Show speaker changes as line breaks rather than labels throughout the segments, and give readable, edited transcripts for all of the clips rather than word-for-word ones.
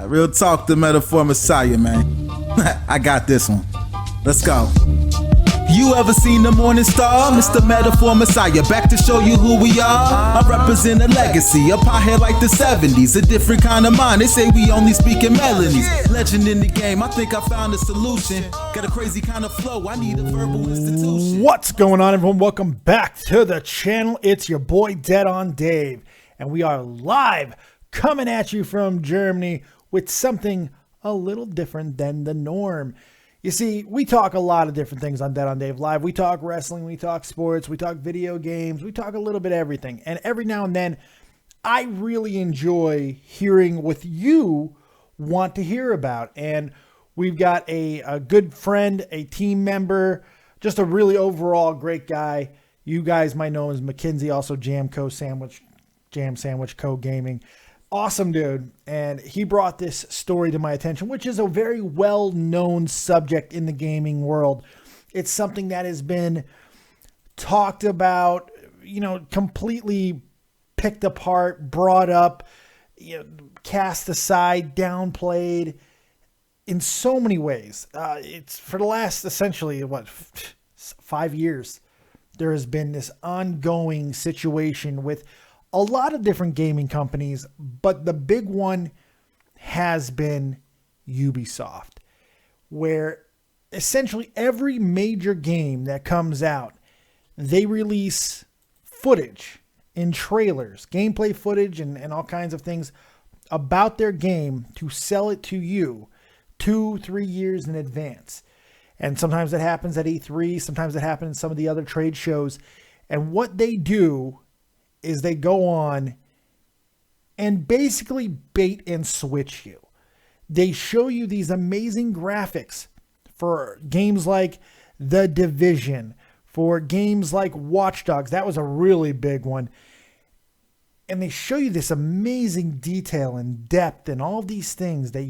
Real talk, the metaphor messiah, man. I got this one. Let's go. You ever seen the morning star? Mr. Metaphor Messiah, back to show you who we are. I represent a legacy, a pothead like the 70s, a different kind of mind. They say we only speak in melodies. Legend in the game, I think I found a solution. Got a crazy kind of flow, I need a verbal institution.
What's going on, everyone? Welcome back to the channel. It's your boy Dead on Dave, and we are live coming at you from Germany with something a little different than the norm. You see, we talk a lot of different things on Dead on Dave Live. We talk wrestling, we talk sports, we talk video games, we talk a little bit of everything. And every now and then, I really enjoy hearing what you want to hear about. And we've got a good friend, a team member, just a really overall great guy. You guys might know him as Mackenzie, also Jam Sandwich Co. Gaming. Awesome dude, and he brought this story to my attention, which is a very well-known subject in the gaming world. It's something that has been talked about, completely picked apart, brought up, cast aside, downplayed in so many ways. It's for the last essentially 5 years, there has been this ongoing situation with a lot of different gaming companies, but the big one has been Ubisoft, where essentially every major game that comes out, they release footage in trailers, gameplay footage, and all kinds of things about their game to sell it to you 2-3 years in advance. And sometimes it happens at E3, sometimes it happens in some of the other trade shows. And what they do is they go on and basically bait and switch you. They show you these amazing graphics for games like The Division, for games like Watch Dogs. That was a really big one. And they show you this amazing detail and depth and all these things that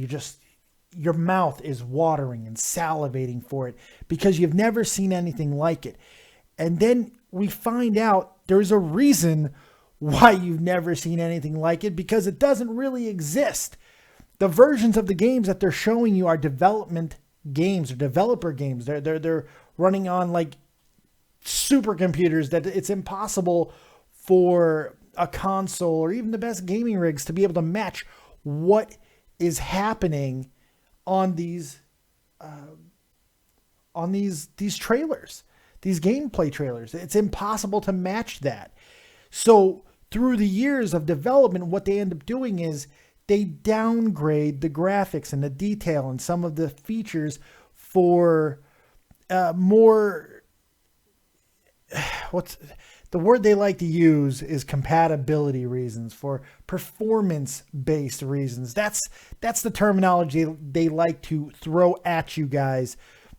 your mouth is watering and salivating for it because you've never seen anything like it. And then we find out there's a reason why you've never seen anything like it, because it doesn't really exist. The versions of the games that they're showing you are development games or developer games. They're running on like supercomputers that it's impossible for a console or even the best gaming rigs to be able to match what is happening on these trailers, these gameplay trailers. It's impossible to match that. So through the years of development, what they end up doing is they downgrade the graphics and the detail and some of the features for more, what's the word they like to use is compatibility reasons, for performance-based reasons. That's the terminology they like to throw at you guys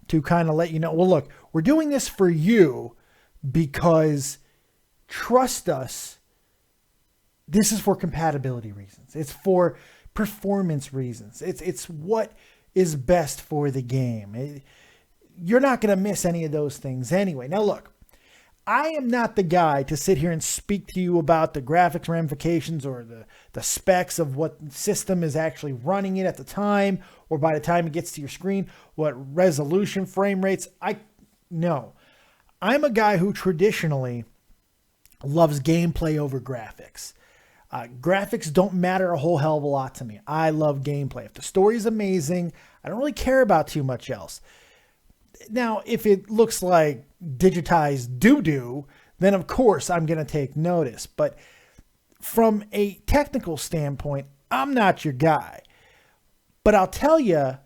to kind of let you know, well, look, we're doing this for you because trust us, this is for compatibility reasons. It's for performance reasons. It's what is best for the game. You're not going to miss any of those things anyway. Now, look, I am not the guy to sit here and speak to you about the graphics ramifications or the specs of what system is actually running it at the time or by the time it gets to your screen, what resolution, frame rates. No. I'm a guy who traditionally loves gameplay over graphics. Graphics don't matter a whole hell of a lot to me. I love gameplay. If the story is amazing, I don't really care about too much else. Now, if it looks like digitized doo-doo, then of course I'm going to take notice. But from a technical standpoint, I'm not your guy. But I'll tell you,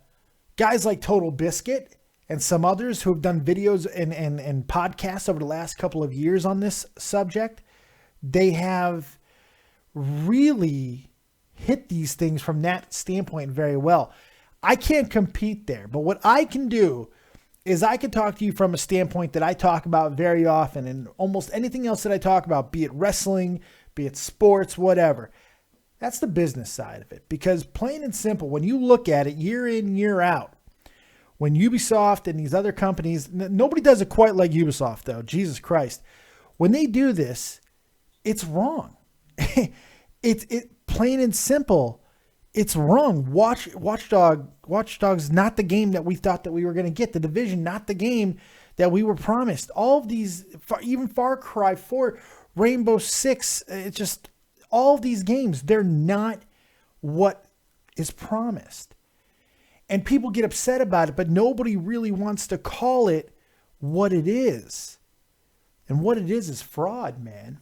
guys like Total Biscuit and some others who have done videos and podcasts over the last couple of years on this subject, they have really hit these things from that standpoint very well. I can't compete there, but what I can do is I can talk to you from a standpoint that I talk about very often, and almost anything else that I talk about, be it wrestling, be it sports, whatever. That's the business side of it, because plain and simple, when you look at it year in, year out, when Ubisoft and these other companies, nobody does it quite like Ubisoft though, Jesus Christ. When they do this, it's wrong. It plain and simple, it's wrong. Watch Dogs, not the game that we thought that we were going to get. The Division, not the game that we were promised. All of these, even Far Cry 4, Rainbow Six, it's just all of these games, they're not what is promised. And people get upset about it, but nobody really wants to call it what it is. And what it is fraud, man.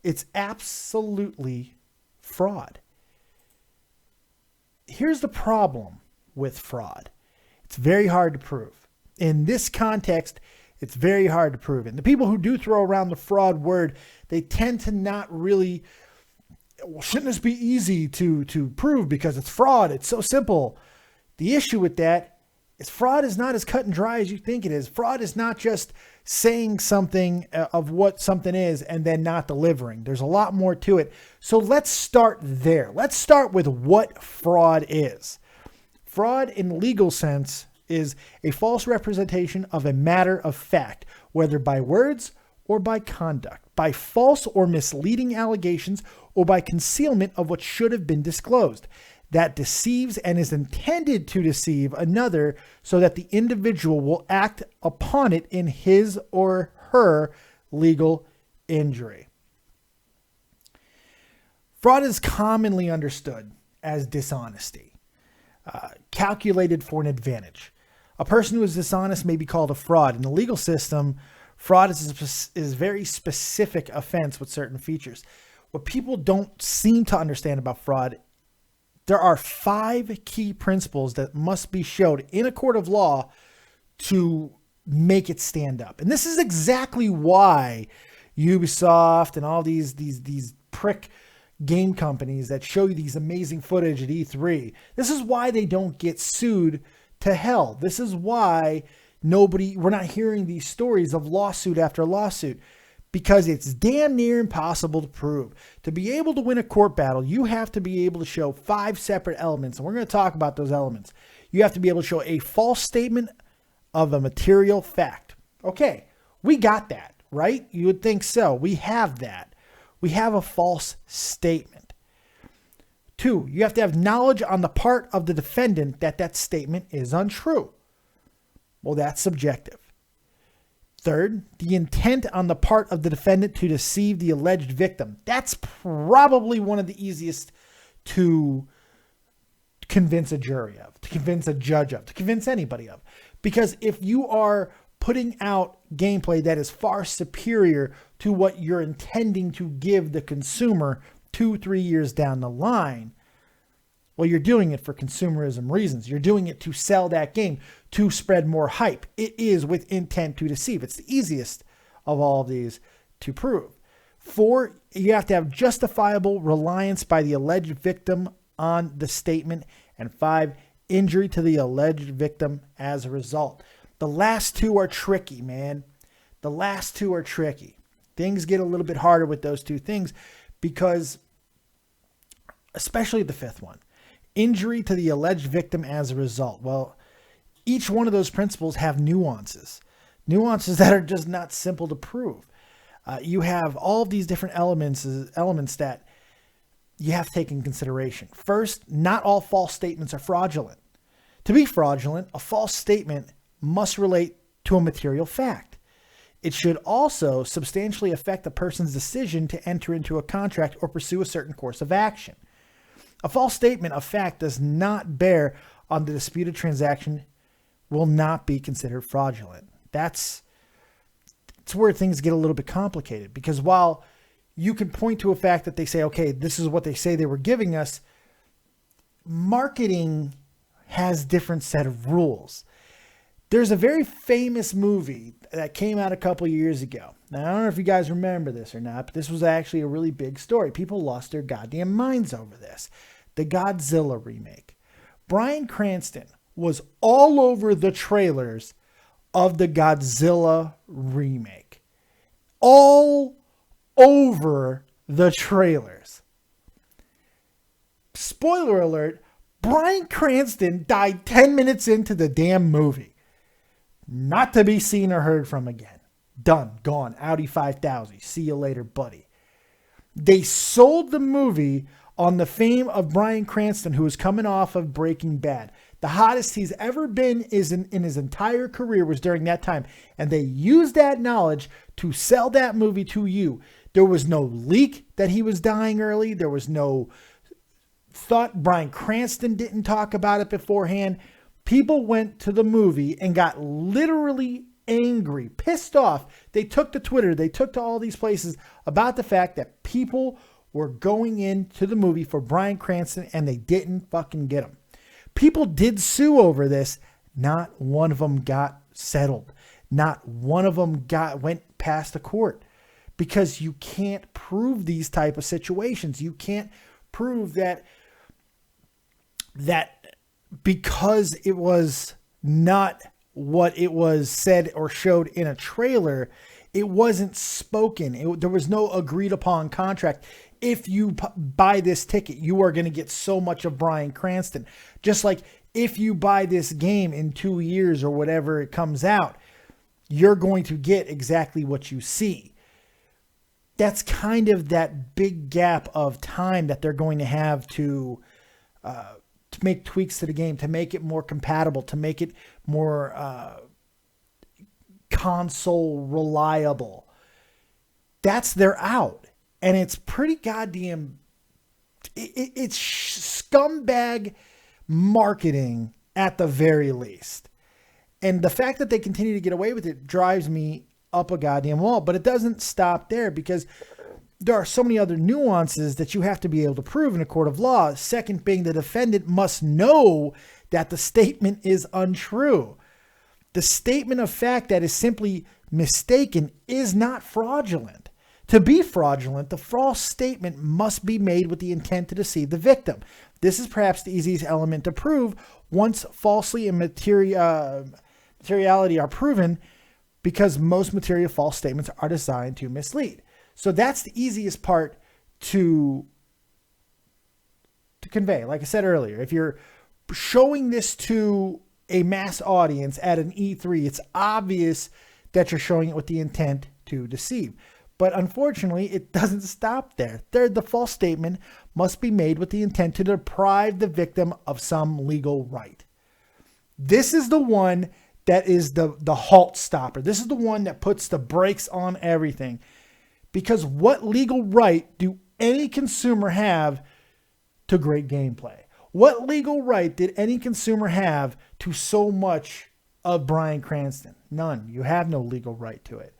It's absolutely fraud. Here's the problem with fraud. It's very hard to prove. In this context, it's very hard to prove. And the people who do throw around the fraud word, they tend to not really, well, shouldn't this be easy to prove because it's fraud? It's so simple. The issue with that is fraud is not as cut and dry as you think it is. Fraud is not just saying something of what something is and then not delivering. There's a lot more to it. So let's start there. Let's start with what fraud is. Fraud in legal sense is a false representation of a matter of fact, whether by words or by conduct, by false or misleading allegations, or by concealment of what should have been disclosed, that deceives and is intended to deceive another so that the individual will act upon it in his or her legal injury. Fraud is commonly understood as dishonesty, calculated for an advantage. A person who is dishonest may be called a fraud. In the legal system, fraud is a very specific offense with certain features. What people don't seem to understand about fraud, there are 5 key principles that must be showed in a court of law to make it stand up. And this is exactly why Ubisoft and all these prick game companies that show you these amazing footage at E3, this is why they don't get sued to hell. This is why we're not hearing these stories of lawsuit after lawsuit, because it's damn near impossible to prove. To be able to win a court battle, you have to be able to show 5 separate elements, and we're going to talk about those elements. You have to be able to show a false statement of a material fact. Okay, we got that, right? You would think so. We have that. We have a false statement. 2, you have to have knowledge on the part of the defendant that that statement is untrue. Well, that's subjective. 3rd, the intent on the part of the defendant to deceive the alleged victim. That's probably one of the easiest to convince a jury of, to convince a judge of, to convince anybody of. Because if you are putting out gameplay that is far superior to what you're intending to give the consumer 2-3 years down the line, well, you're doing it for consumerism reasons. You're doing it to sell that game, to spread more hype. It is with intent to deceive. It's the easiest of all of these to prove. 4, you have to have justifiable reliance by the alleged victim on the statement. And 5, injury to the alleged victim as a result. The last 2 are tricky, man. The last 2 are tricky. Things get a little bit harder with those 2 things because, especially the 5th one, injury to the alleged victim as a result. Well, each one of those principles have nuances that are just not simple to prove. You have all of these different elements that you have to take in consideration. First, not all false statements are fraudulent. To be fraudulent, a false statement must relate to a material fact. It should also substantially affect a person's decision to enter into a contract or pursue a certain course of action. A false statement of fact does not bear on the disputed transaction will not be considered fraudulent. That's where things get a little bit complicated, because while you can point to a fact that they say, okay, this is what they say they were giving us, marketing has different set of rules. There's a very famous movie that came out a couple years ago. Now, I don't know if you guys remember this or not, but this was actually a really big story. People lost their goddamn minds over this. The Godzilla remake. Bryan Cranston was all over the trailers of the Godzilla remake. All over the trailers. Spoiler alert, Bryan Cranston died 10 minutes into the damn movie. Not to be seen or heard from again. Done. Gone. Audi 5000. See you later, buddy. They sold the movie on the fame of Bryan Cranston, who was coming off of Breaking Bad. The hottest he's ever been is in his entire career was during that time. And they used that knowledge to sell that movie to you. There was no leak that he was dying early. There was no thought. Bryan Cranston didn't talk about it beforehand. People went to the movie and got literally angry, pissed off. They took to Twitter. They took to all these places about the fact that people were going into the movie for Bryan Cranston and they didn't fucking get him. People did sue over this. Not one of them got settled. Not one of them went past the court, because you can't prove these type of situations. You can't prove that because it was not what it was said or showed in a trailer, it wasn't spoken. There was no agreed upon contract. If you buy this ticket, you are going to get so much of Bryan Cranston. Just like if you buy this game in 2 years or whatever it comes out, you're going to get exactly what you see. That's kind of that big gap of time that they're going to have to make tweaks to the game, to make it more compatible, to make it more console reliable. That's their out. And it's pretty goddamn, it's scumbag marketing at the very least. And the fact that they continue to get away with it drives me up a goddamn wall. But it doesn't stop there, because there are so many other nuances that you have to be able to prove in a court of law. Second being, the defendant must know that the statement is untrue. The statement of fact that is simply mistaken is not fraudulent. To be fraudulent, the false statement must be made with the intent to deceive the victim. This is perhaps the easiest element to prove once falsely and materiality are proven, because most material false statements are designed to mislead. So that's the easiest part to convey. Like I said earlier, if you're showing this to a mass audience at an E3, it's obvious that you're showing it with the intent to deceive. But unfortunately, it doesn't stop there. The false statement must be made with the intent to deprive the victim of some legal right. This is the one that is the halt stopper. This is the one that puts the brakes on everything. Because what legal right do any consumer have to great gameplay? What legal right did any consumer have to so much of Bryan Cranston? None. You have no legal right to it.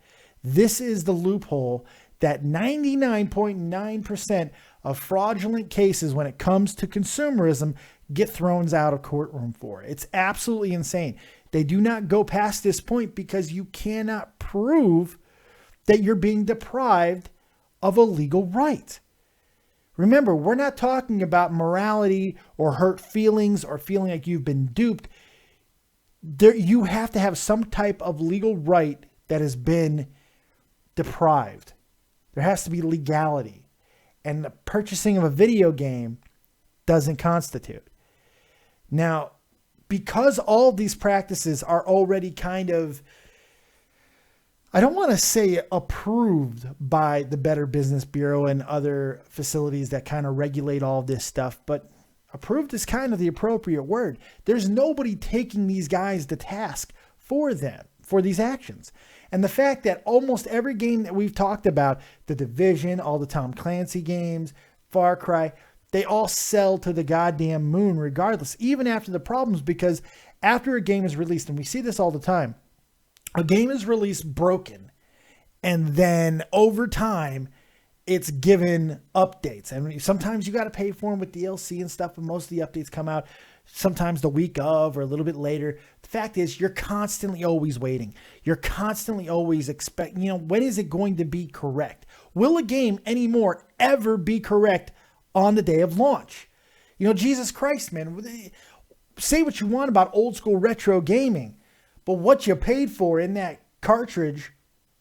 This is the loophole that 99.9% of fraudulent cases when it comes to consumerism get thrown out of courtroom for. It's absolutely insane. They do not go past this point because you cannot prove that you're being deprived of a legal right. Remember, we're not talking about morality or hurt feelings or feeling like you've been duped. You have to have some type of legal right that has been deprived. There has to be legality. And the purchasing of a video game doesn't constitute. Now, because all these practices are already kind of, I don't want to say approved by the Better Business Bureau and other facilities that kind of regulate all this stuff, but approved is kind of the appropriate word. There's nobody taking these guys to task for these actions. And the fact that almost every game that we've talked about, The Division, all the Tom Clancy games, Far Cry, they all sell to the goddamn moon regardless, even after the problems, because after a game is released, and we see this all the time, a game is released broken, and then over time, it's given updates. And sometimes you got to pay for them with DLC and stuff, but most of the updates come out sometimes the week of or a little bit later. The fact is, you're constantly always waiting. You're constantly always expecting, when is it going to be correct? Will a game anymore ever be correct on the day of launch? Jesus Christ, man, say what you want about old school retro gaming, but what you paid for in that cartridge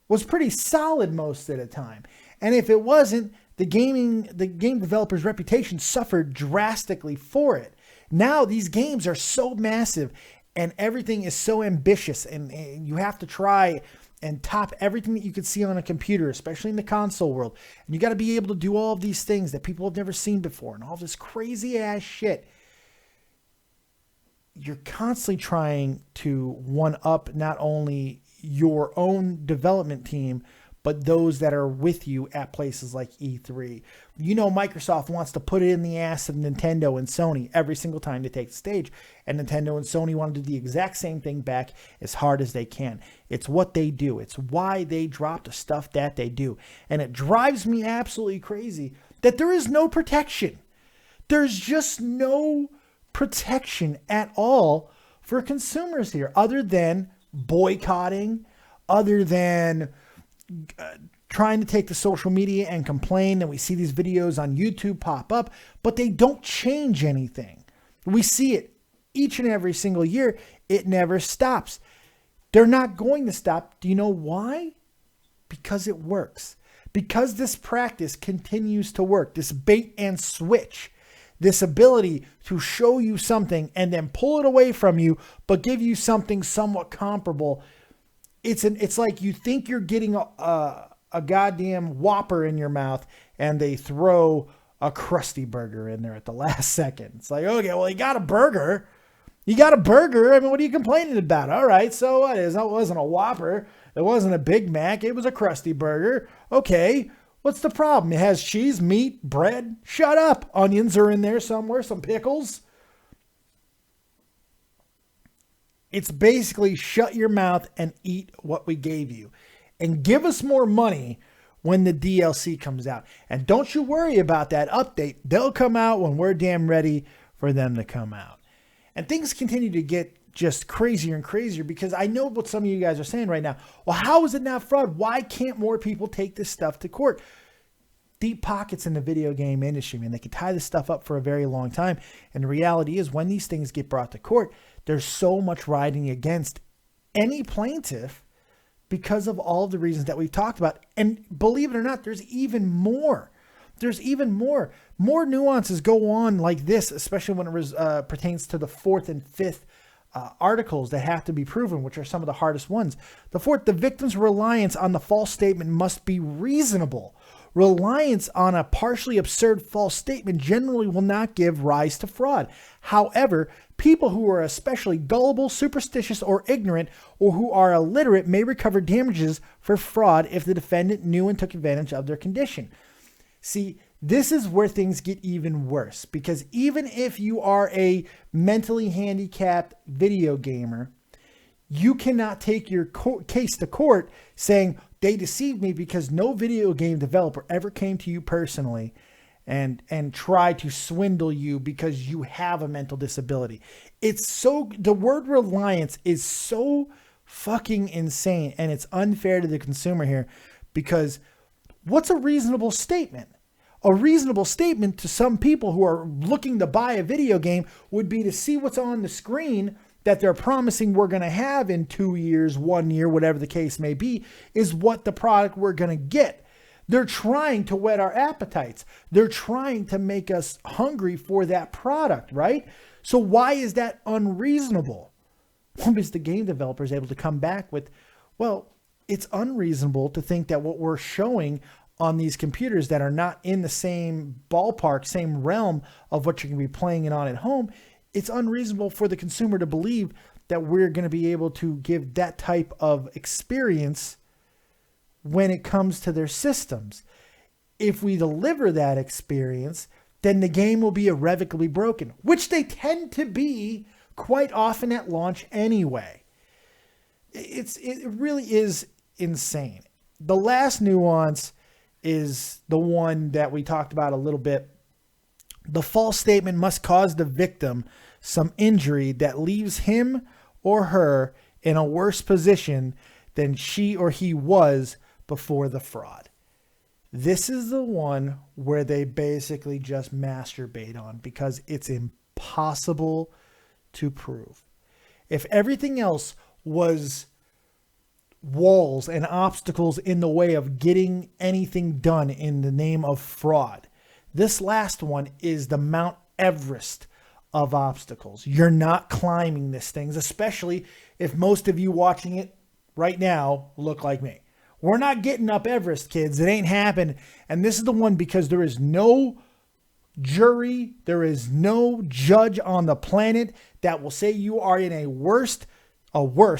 was pretty solid most of the time. And if it wasn't, the game developer's reputation suffered drastically for it. Now these games are so massive and everything is so ambitious, and you have to try and top everything that you could see on a computer, especially in the console world. And you got to be able to do all of these things that people have never seen before and all this crazy ass shit. You're constantly trying to one up not only your own development team, but those that are with you at places like E3. You know, Microsoft wants to put it in the ass of Nintendo and Sony every single time they take the stage. And Nintendo and Sony want to do the exact same thing back as hard as they can. It's what they do. It's why they drop the stuff that they do. And it drives me absolutely crazy that there is no protection. There's just no protection at all for consumers here, other than boycotting, other than trying to take to social media and complain that we see these videos on YouTube pop up, but they don't change anything. We see it each and every single year. It never stops. They're not going to stop. Do you know why? Because it works. Because this practice continues to work. This bait and switch. This ability to show you something and then pull it away from you, but give you something somewhat comparable. It's like you think you're getting a goddamn Whopper in your mouth and they throw a Krusty Burger in there at the last second. It's like, okay, well, you got a burger. You got a burger. I mean, what are you complaining about? All right, so what is? It wasn't a Whopper. It wasn't a Big Mac. It was a Krusty Burger. Okay, what's the problem? It has cheese, meat, bread. Shut up. Onions are in there somewhere, some pickles. It's basically shut your mouth and eat what we gave you. And give us more money when the DLC comes out. And don't you worry about that update. They'll come out when we're damn ready for them to come out. And things continue to get just crazier and crazier because I know what some of you guys are saying right now. Well, how is it not fraud? Why can't more people take this stuff to court? Deep pockets in the video game industry, man. They can tie this stuff up for a very long time. And the reality is when these things get brought to court, there's so much riding against any plaintiff because of all of the reasons that we've talked about. And believe it or not, there's even more. There's even more. More nuances go on like this, especially when it pertains to the fourth and fifth articles that have to be proven, which are some of the hardest ones. The fourth, the victim's reliance on the false statement must be reasonable. Reliance on a partially absurd false statement generally will not give rise to fraud. However, people who are especially gullible, superstitious, or ignorant, or who are illiterate may recover damages for fraud if the defendant knew and took advantage of their condition. See, this is where things get even worse, because even if you are a mentally handicapped video gamer, you cannot take your case to court saying they deceived me because no video game developer ever came to you personally and tried to swindle you because you have a mental disability. The word reliance is so fucking insane, and it's unfair to the consumer here, because what's a reasonable statement? A reasonable statement to some people who are looking to buy a video game would be to see what's on the screen that they're promising we're going to have in 2 years, 1 year, whatever the case may be, is what the product we're going to get. They're trying to whet our appetites. They're trying to make us hungry for that product, right? So why is that unreasonable? Well, because the game developer is able to come back with, well, it's unreasonable to think that what we're showing on these computers that are not in the same ballpark, same realm of what you're going to be playing it on at home, it's unreasonable for the consumer to believe that we're going to be able to give that type of experience when it comes to their systems. If we deliver that experience, then the game will be irrevocably broken, which they tend to be quite often at launch anyway. It really is insane. The last nuance is the one that we talked about a little bit. The false statement must cause the victim some injury that leaves him or her in a worse position than she or he was before the fraud. This is the one where they basically just masturbate on because it's impossible to prove. If everything else was walls and obstacles in the way of getting anything done in the name of fraud, this last one is the Mount Everest of obstacles. You're not climbing these things, especially if most of you watching it right now look like me. We're not getting up Everest, kids. It ain't happened. And this is the one because there is no jury, there is no judge on the planet that will say you are in a worse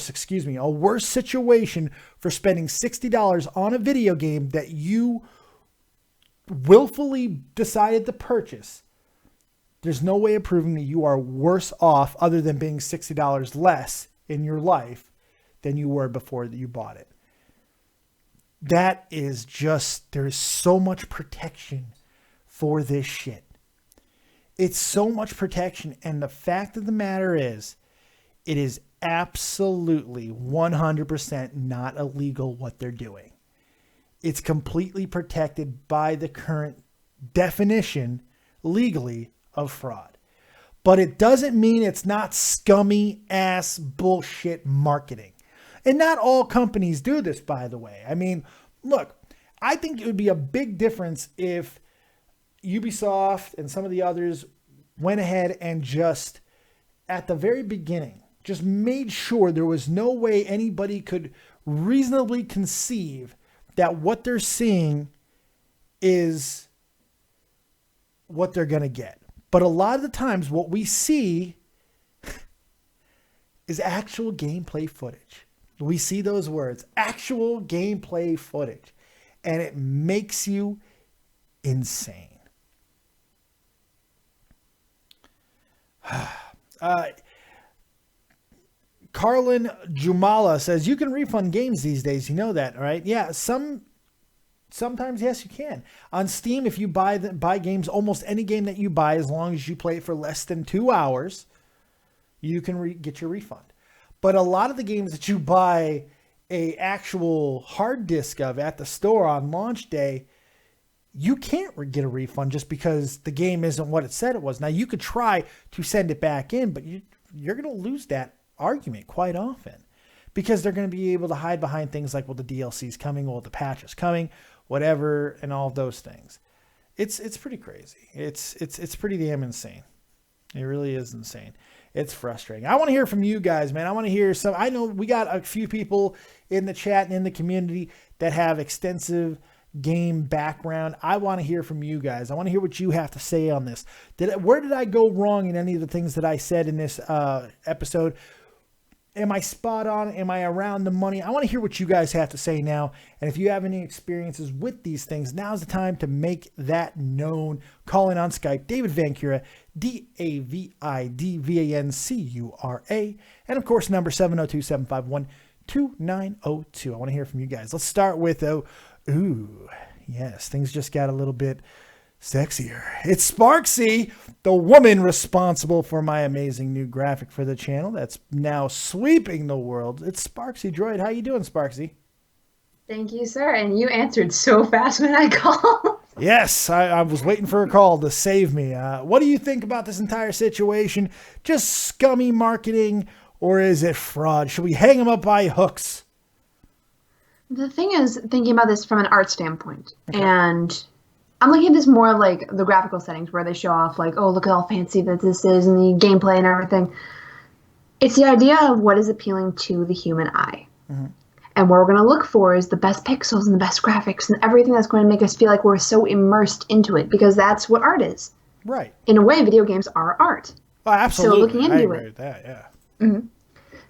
situation for spending $60 on a video game that you willfully decided to purchase. There's no way of proving that you are worse off other than being $60 less in your life than you were before that you bought it. That is just, there is so much protection for this shit. It's so much protection. And the fact of the matter is, it is absolutely 100% not illegal what they're doing. It's completely protected by the current definition legally of fraud. But it doesn't mean it's not scummy ass bullshit marketing. And not all companies do this, by the way. I mean, look, I think it would be a big difference if Ubisoft and some of the others went ahead and just, at the very beginning, just made sure there was no way anybody could reasonably conceive that what they're seeing is what they're going to get. But a lot of the times what we see is actual gameplay footage. We see those words, actual gameplay footage, and it makes you insane. Carlin Jumala says, you can refund games these days. You know that, right? Yeah, sometimes, yes, you can. On Steam, if you buy games, almost any game that you buy, as long as you play it for less than 2 hours, you can get your refund. But a lot of the games that you buy a actual hard disk of at the store on launch day, you can't get a refund just because the game isn't what it said it was. Now, you could try to send it back in, but you're going to lose that argument quite often because they're going to be able to hide behind things like, well, the DLC's coming, well, the patch is coming, whatever, and all of those things. It's pretty crazy. It's pretty damn insane. It really is insane. It's frustrating. I want to hear from you guys, man. I want to hear I know we got a few people in the chat and in the community that have extensive game background. I want to hear from you guys. I want to hear what you have to say on this. Where did I go wrong in any of the things that I said in this episode? Am I spot on? Am I around the money? I want to hear what you guys have to say now. And if you have any experiences with these things, now's the time to make that known. Call in on Skype, David Vancura, DavidVancura. And of course, number 702-751-2902. I want to hear from you guys. Let's start with, yes, things just got a little bit sexier. It's Sparksy, the woman responsible for my amazing new graphic for the channel that's now sweeping the world. It's SparxyDriod. How you doing, Sparksy?
Thank you, sir. And you answered so fast when I called.
Yes, I was waiting for a call to save me. What do you think about this entire situation? Just scummy marketing, or is it fraud? Should we hang them up by hooks?
The thing is, thinking about this from an art standpoint, and I'm looking at this more like the graphical settings where they show off like, oh, look at how fancy that this is and the gameplay and everything. It's the idea of what is appealing to the human eye. Mm-hmm. And what we're going to look for is the best pixels and the best graphics and everything that's going to make us feel like we're so immersed into it, because that's what art is.
Right.
In a way, video games are art.
Oh, absolutely.
So looking into
I agree with that, yeah.
Mm-hmm.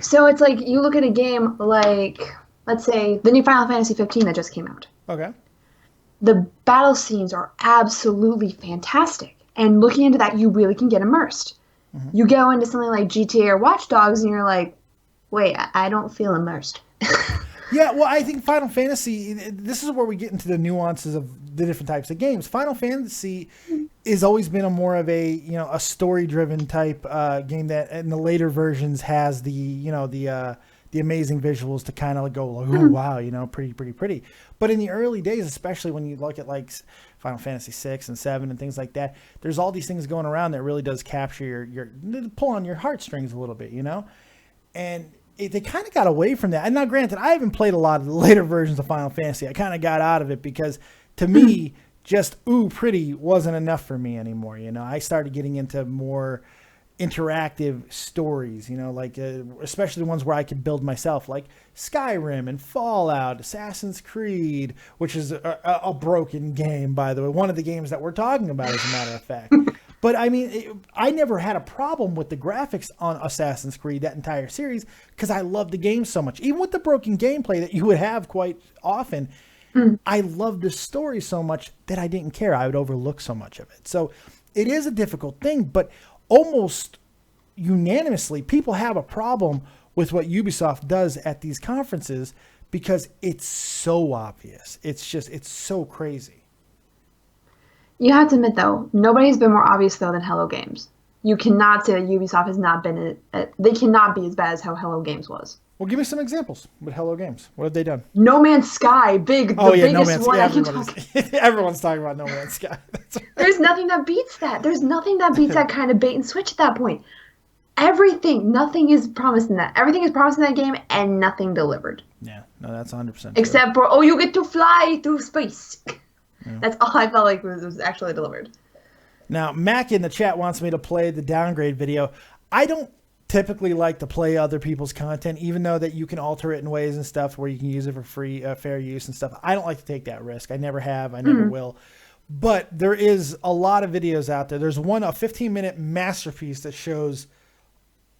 So it's like you look at a game like, let's say, the new Final Fantasy 15 that just came out.
Okay.
The battle scenes are absolutely fantastic. And looking into that, you really can get immersed. Mm-hmm. You go into something like GTA or Watch Dogs, and you're like, wait, I don't feel immersed.
Yeah, well, I think Final Fantasy, this is where we get into the nuances of the different types of games. Final Fantasy has always been a more of a, a story-driven type game that in the later versions has the amazing visuals to kind of go like, oh, wow, pretty. But in the early days, especially when you look at like Final Fantasy 6 and 7 and things like that, there's all these things going around that really does capture your pull on your heartstrings a little bit, and they kind of got away from that. And now, granted, I haven't played a lot of the later versions of Final Fantasy. I kind of got out of it because, to me, just pretty wasn't enough for me anymore. I started getting into more, interactive stories, you know, like especially the ones where I could build myself, like Skyrim and Fallout, Assassin's Creed, which is a broken game, by the way. One of the games that we're talking about, as a matter of fact. But I mean, I never had a problem with the graphics on Assassin's Creed, that entire series, because I loved the game so much. Even with the broken gameplay that you would have quite often, I loved the story so much that I didn't care. I would overlook so much of it. So it is a difficult thing, but almost unanimously, people have a problem with what Ubisoft does at these conferences because it's so obvious. It's so crazy.
You have to admit, though, nobody's been more obvious, though, than Hello Games. You cannot say that Ubisoft has not been... they cannot be as bad as how Hello Games was.
Well, give me some examples with Hello Games. What have they done?
No Man's Sky, the biggest one.
Everyone's talking about No Man's Sky.
There's nothing that beats that. There's nothing that beats that kind of bait and switch at that point. Nothing is promised in that. Everything is promised in that game, and nothing delivered.
Yeah, no, that's 100%.
Except for, you get to fly through space. Yeah. That's all I felt like was actually delivered.
Now, Mac in the chat wants me to play the downgrade video. I don't typically like to play other people's content, even though that you can alter it in ways and stuff where you can use it for free, fair use and stuff. I don't like to take that risk. I never have. I never will. But there is a lot of videos out there. There's one, a 15-minute masterpiece that shows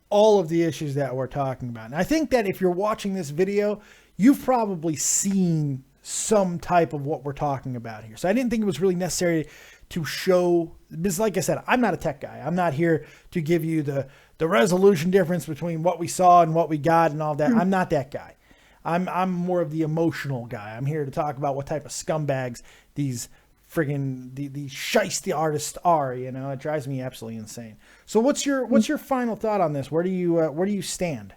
all of the issues that we're talking about. And I think that if you're watching this video, you've probably seen some type of what we're talking about here. So I didn't think it was really necessary to show, because like I said, I'm not a tech guy. I'm not here to give you the resolution difference between what we saw and what we got and all that. I'm not that guy. I'm more of the emotional guy. I'm here to talk about what type of scumbags these friggin' the shiesty artists are. You know, it drives me absolutely insane. So what's your final thought on this? Where do you stand?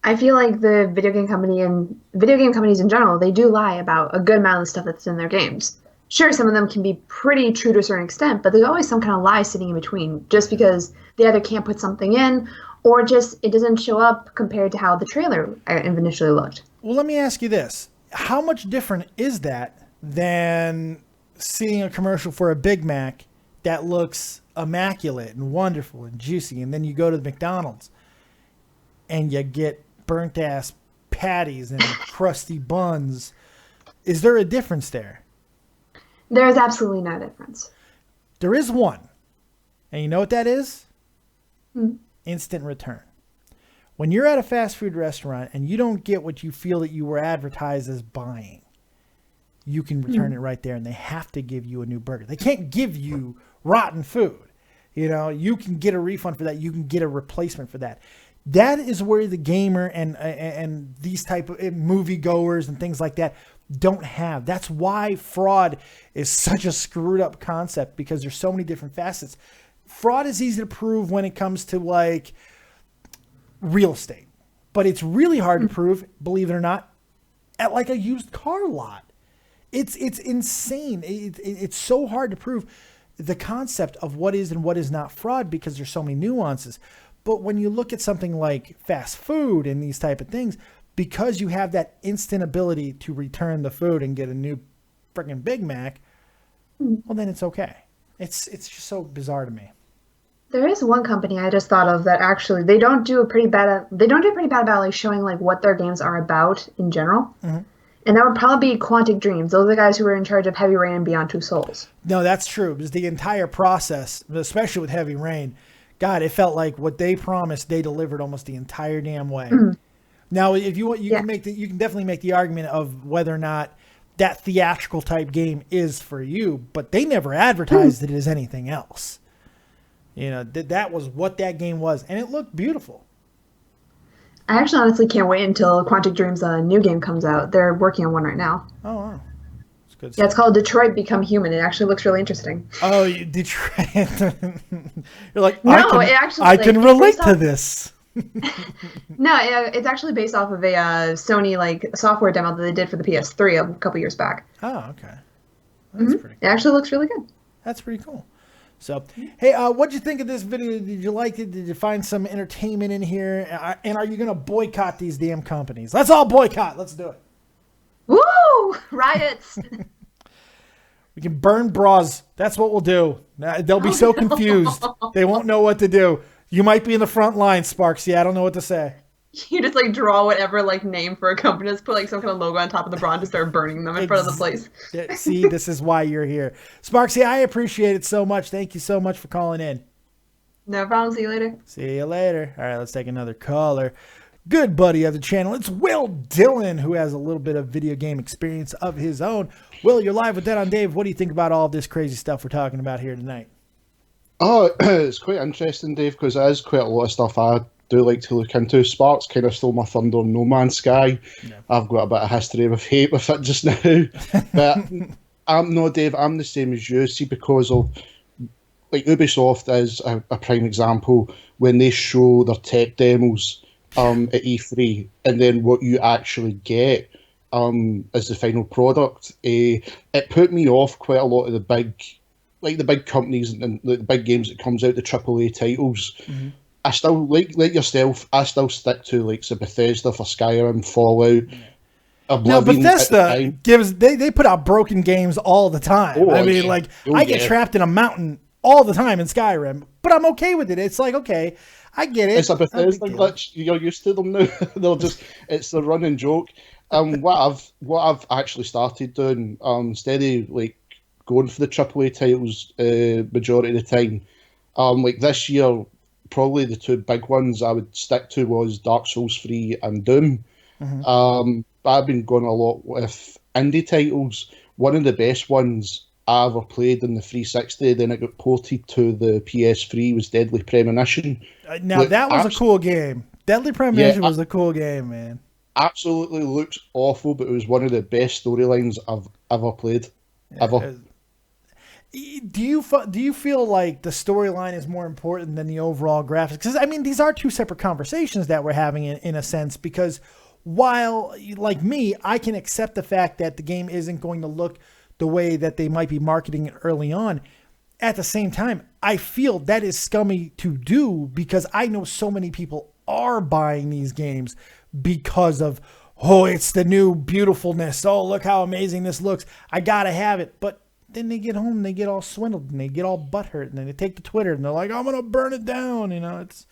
I feel like the video game companies in general, they do lie about a good amount of the stuff that's in their games. Sure, some of them can be pretty true to a certain extent, but there's always some kind of lie sitting in between, just because they either can't put something in or just it doesn't show up compared to how the trailer initially looked.
Well, let me ask you this. How much different is that than seeing a commercial for a Big Mac that looks immaculate and wonderful and juicy, and then you go to the McDonald's and you get burnt ass patties and crusty buns? Is there a difference there?
There is absolutely no difference.
There is one. And you know what that is? Instant return. When you're at a fast food restaurant and you don't get what you feel that you were advertised as buying, you can return it right there, and they have to give you a new burger. They can't give you rotten food. You know, you can get a refund for that. You can get a replacement for that. That is where the gamer and these type of moviegoers and things like that don't have. That's why fraud is such a screwed up concept, because there's so many different facets. Fraud is easy to prove when it comes to like real estate, but it's really hard to prove, believe it or not, at like a used car lot. It's insane. It's so hard to prove the concept of what is and what is not fraud, because there's so many nuances. But when you look at something like fast food and these type of things, because you have that instant ability to return the food and get a new freaking Big Mac, well, then it's okay. It's just so bizarre to me.
There is one company I just thought of that actually they don't do pretty bad about like showing like what their games are about in general. And that would probably be Quantic Dreams. Those are the guys who were in charge of Heavy Rain and Beyond Two Souls.
No, that's true. Because the entire process, especially with Heavy Rain, God, it felt like what they promised, they delivered almost the entire damn way. Now, if you want, you can definitely make the argument of whether or not that theatrical type game is for you, but they never advertised it as anything else. You know, that was what that game was, and it looked beautiful.
I actually honestly can't wait until Quantic Dreams' new game comes out. They're working on one right now.
Oh, wow. It's good stuff.
Yeah, it's called Detroit Become Human. It actually looks really interesting.
Oh, Detroit. You're like,
no,
I can relate to this.
No, it's actually based off of a Sony like software demo that they did for the PS3 a couple years back.
Oh, okay. That's pretty cool.
It actually looks really good.
That's pretty cool. So, hey, what'd you think of this video? Did you like it? Did you find some entertainment in here? And are you going to boycott these damn companies? Let's all boycott. Let's do it.
Woo! Riots!
We can burn bras. That's what we'll do. They'll be so confused. They won't know what to do. You might be in the front line, Sparksy. I don't know what to say.
You just like draw whatever like name for a company, just put like some kind of logo on top of the bra and just start burning them in front of the place.
See, this is why you're here. Sparksy, I appreciate it so much. Thank you so much for calling in.
No problem. See you later.
See you later. All right, let's take another caller. Good buddy of the channel. It's Will Dillon, who has a little bit of video game experience of his own. Will, you're live with Dead on Dave. What do you think about all this crazy stuff we're talking about here tonight?
Oh, it's quite interesting, Dave, because there is quite a lot of stuff I do like to look into. Sparks kind of stole my thunder on No Man's Sky. Yeah. I've got a bit of history with hate with it just now. But no, Dave, I'm the same as you. See, because of like Ubisoft is a prime example when they show their tech demos at E3, and then what you actually get as the final product. It put me off quite a lot of the big companies and the big games that comes out, the AAA titles. Mm-hmm. I still like yourself. I still stick to like the Bethesda for Skyrim, Fallout.
No, Bethesda gives they put out broken games all the time. I mean, like I get trapped in a mountain all the time in Skyrim, but I'm okay with it. It's like, okay, I get it.
It's a Bethesda glitch. You're used to them now. It's the running joke. What I've actually started doing, instead of like going for the AAA titles majority of the time, like this year, probably the two big ones I would stick to was Dark Souls 3 and Doom. Mm-hmm. I've been going a lot with indie titles. One of the best ones I ever played in the 360, then it got ported to the PS3, was Deadly Premonition.
Now, that was a cool game. Deadly Premonition was a cool game, man.
Absolutely looks awful, but it was one of the best storylines I've ever played. Ever.
Do you feel like the storyline is more important than the overall graphics? Because, I mean, these are two separate conversations that we're having in a sense, because while, like me, I can accept the fact that the game isn't going to look the way that they might be marketing it early on, at the same time, I feel that is scummy to do, because I know so many people are buying these games because of, oh, it's the new beautifulness. Oh, look how amazing this looks. I got to have it. But then they get home, they get all swindled, and they get all butthurt, and then they take to Twitter, and they're like, I'm going to burn it down. You know, it's,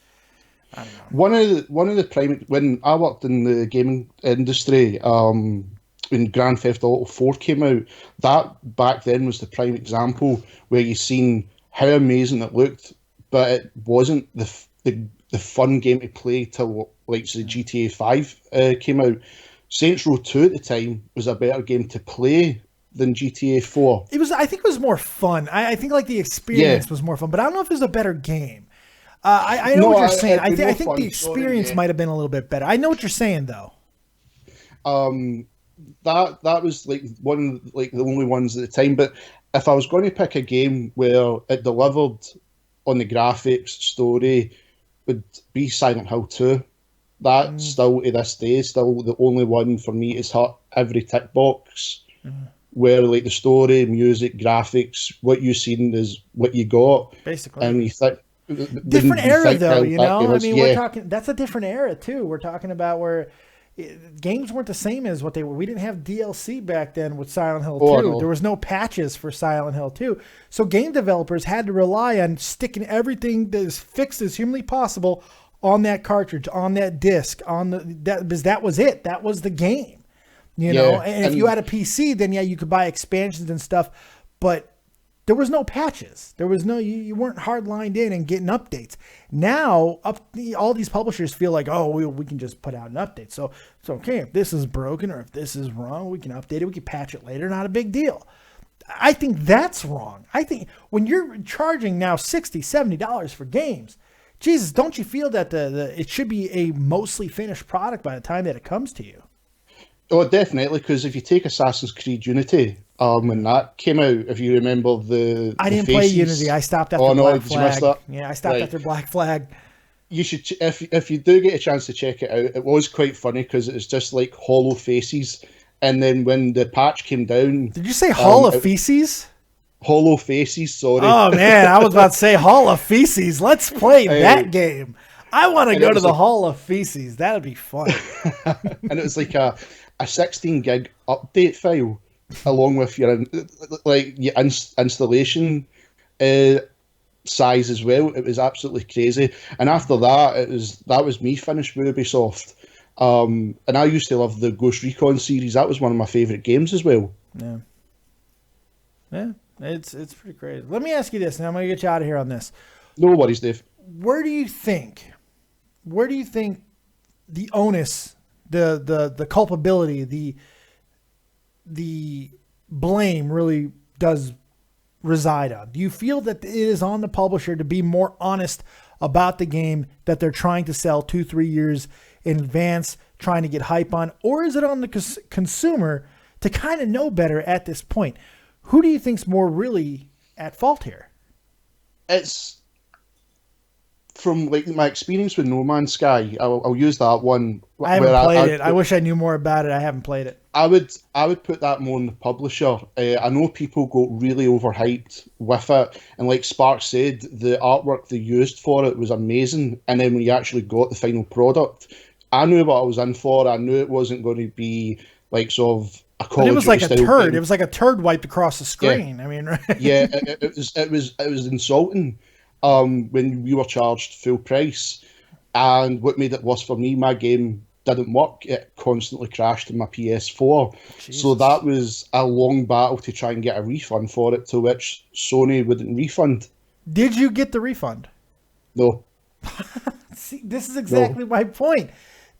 I don't know.
One of the prime, when I worked in the gaming industry, when Grand Theft Auto 4 came out, that back then was the prime example where you seen how amazing it looked, but it wasn't the fun game to play till like the GTA 5 came out. Saints Row 2 at the time was a better game to play than GTA 4.
I think it was more fun. I think like the experience was more fun, but I don't know if it was a better game. I know what you're saying. I think the experience might have been a little bit better. I know what you're saying though.
That was like one of like the only ones at the time. But if I was going to pick a game where it delivered on the graphics, story, would be Silent Hill 2. That's still to this day still the only one for me is hit every tick box. Where like the story, music, graphics, what you've seen is what you got.
Basically.
And you think
different era though, you know? I mean, we're talking, that's a different era too. We're talking about where games weren't the same as what they were. We didn't have DLC back then with Silent Hill 2. No. There was no patches for Silent Hill 2. So game developers had to rely on sticking everything that is fixed as humanly possible on that cartridge, on that disc, because that was it. That was the game. You know, and if you had a PC, then you could buy expansions and stuff, but there was no patches. There was no, you weren't hard lined in and getting updates. Now, all these publishers feel like, oh, we can just put out an update. So it's okay if this is broken or if this is wrong, we can update it. We can patch it later. Not a big deal. I think that's wrong. I think when you're charging now $60, $70 for games, Jesus, don't you feel that it should be a mostly finished product by the time that it comes to you?
Oh, definitely, because if you take Assassin's Creed Unity, when that came out, if you remember
I didn't play Unity. I stopped after Black Flag. Yeah, I stopped after Black Flag.
You should, if you do get a chance to check it out, it was quite funny because it was just like hollow faces, and then when the patch came down,
did you say Hall of Feces?
Hollow faces, sorry.
Oh man, I was about to say Hall of Feces. Let's play that game. I want to go to the Hall of Feces. That'd be fun.
And it was like a 16 gig update file along with your installation size as well. It was absolutely crazy. And after that, that was me finished with Ubisoft. And I used to love the Ghost Recon series. That was one of my favourite games as well.
Yeah. Yeah, it's pretty crazy. Let me ask you this, and I'm going to get you out of here on this.
No worries, Dave.
Where do you think the onus, the culpability, the blame really does reside on? Do you feel that it is on the publisher to be more honest about the game that they're trying to sell 2-3 years in advance, trying to get hype on, or is it on the consumer to kind of know better at this point? Who do you think's more really at fault here?
It's from like my experience with No Man's Sky. I'll use that one.
I haven't played it. I wish I knew more about it. I haven't played it.
I would put that more on the publisher. I know people got really overhyped with it, and like Spark said, the artwork they used for it was amazing. And then when you actually got the final product, I knew what I was in for. I knew it wasn't going to be like sort of a Call
it was like a turd.
Game.
It was like a turd wiped across the screen. Yeah. I mean, right?
Yeah, it was insulting. When we were charged full price, and what made it worse for me, my game didn't work. It constantly crashed in my PS4. Jesus. So that was a long battle to try and get a refund for it, to which Sony wouldn't refund.
Did you get the refund?
No.
See, this is exactly my point.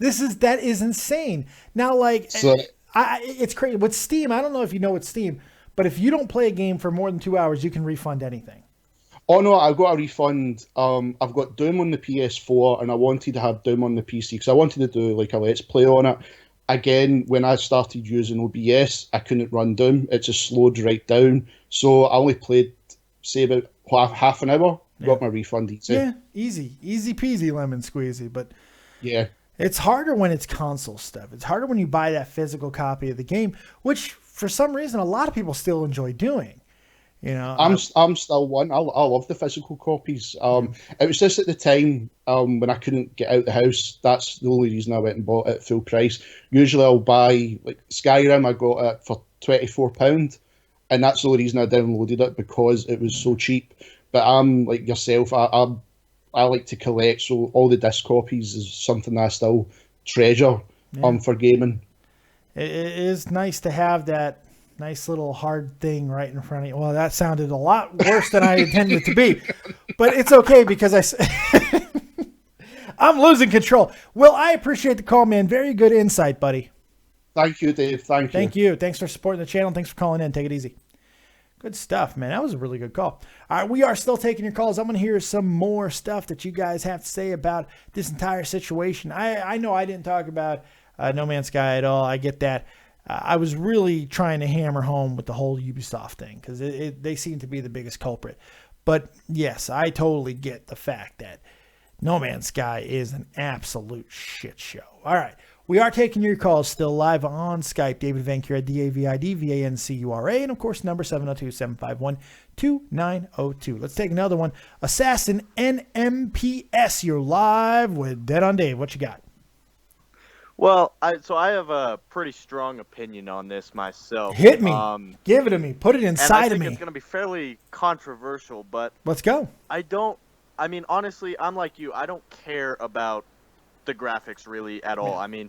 That is insane. Now, like,
so,
it's crazy with Steam. I don't know if you know with Steam, but if you don't play a game for more than 2 hours, you can refund anything.
Oh no, I got a refund. I've got Doom on the PS4, and I wanted to have Doom on the PC because I wanted to do like a Let's Play on it. Again, when I started using OBS, I couldn't run Doom. It just slowed right down. So I only played, say, about half an hour. Got my refund easy.
Yeah, easy peasy lemon squeezy. But
yeah,
it's harder when it's console stuff. It's harder when you buy that physical copy of the game, which for some reason a lot of people still enjoy doing. You know,
I'm still one. I love the physical copies. It was just at the time when I couldn't get out the house. That's the only reason I went and bought it at full price. Usually I'll buy like Skyrim. I got it for £24, and that's the only reason I downloaded it, because it was so cheap. But I'm like yourself. I like to collect, so all the disc copies is something I still treasure. For gaming.
It is nice to have that nice little hard thing right in front of you. Well, that sounded a lot worse than I intended it to be, but it's okay because I'm losing control. Well, I appreciate the call, man. Very good insight, buddy.
Thank you, Dave. Thank you.
Thanks for supporting the channel. Thanks for calling in. Take it easy. Good stuff, man. That was a really good call. All right, we are still taking your calls. I'm going to hear some more stuff that you guys have to say about this entire situation. I know I didn't talk about No Man's Sky at all. I get that. I was really trying to hammer home with the whole Ubisoft thing because they seem to be the biggest culprit. But yes, I totally get the fact that No Man's Sky is an absolute shit show. All right, we are taking your calls still live on Skype. David Vancura, DavidVancura, and of course, number 702-751-2902. Let's take another one. Assassin NMPS, you're live with Dead on Dave. What you got?
Well, I have a pretty strong opinion on this myself.
Hit me. Give it to me. Put it inside of me.
I think it's going to be fairly controversial, but...
Let's go.
I mean, honestly, I'm like you. I don't care about the graphics really at all. I mean,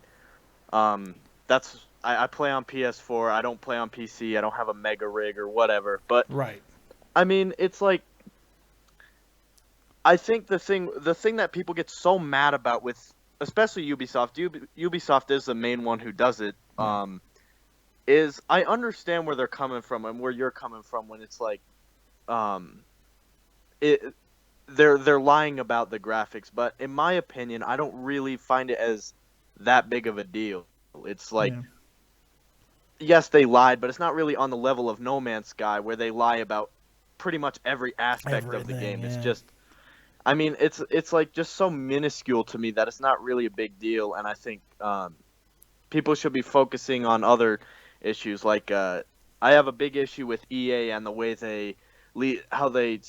I play on PS4. I don't play on PC. I don't have a mega rig or whatever. But,
right.
I mean, it's like... I think the thing that people get so mad about with... especially Ubisoft. Ubisoft is the main one who does it. Is I understand where they're coming from and where you're coming from when it's like, they're lying about the graphics. But in my opinion, I don't really find it as that big of a deal. It's like, yes, they lied, but it's not really on the level of No Man's Sky where they lie about pretty much every aspect of the game. It's just. I mean, it's like just so minuscule to me that it's not really a big deal, and I think people should be focusing on other issues. Like I have a big issue with EA and the way how they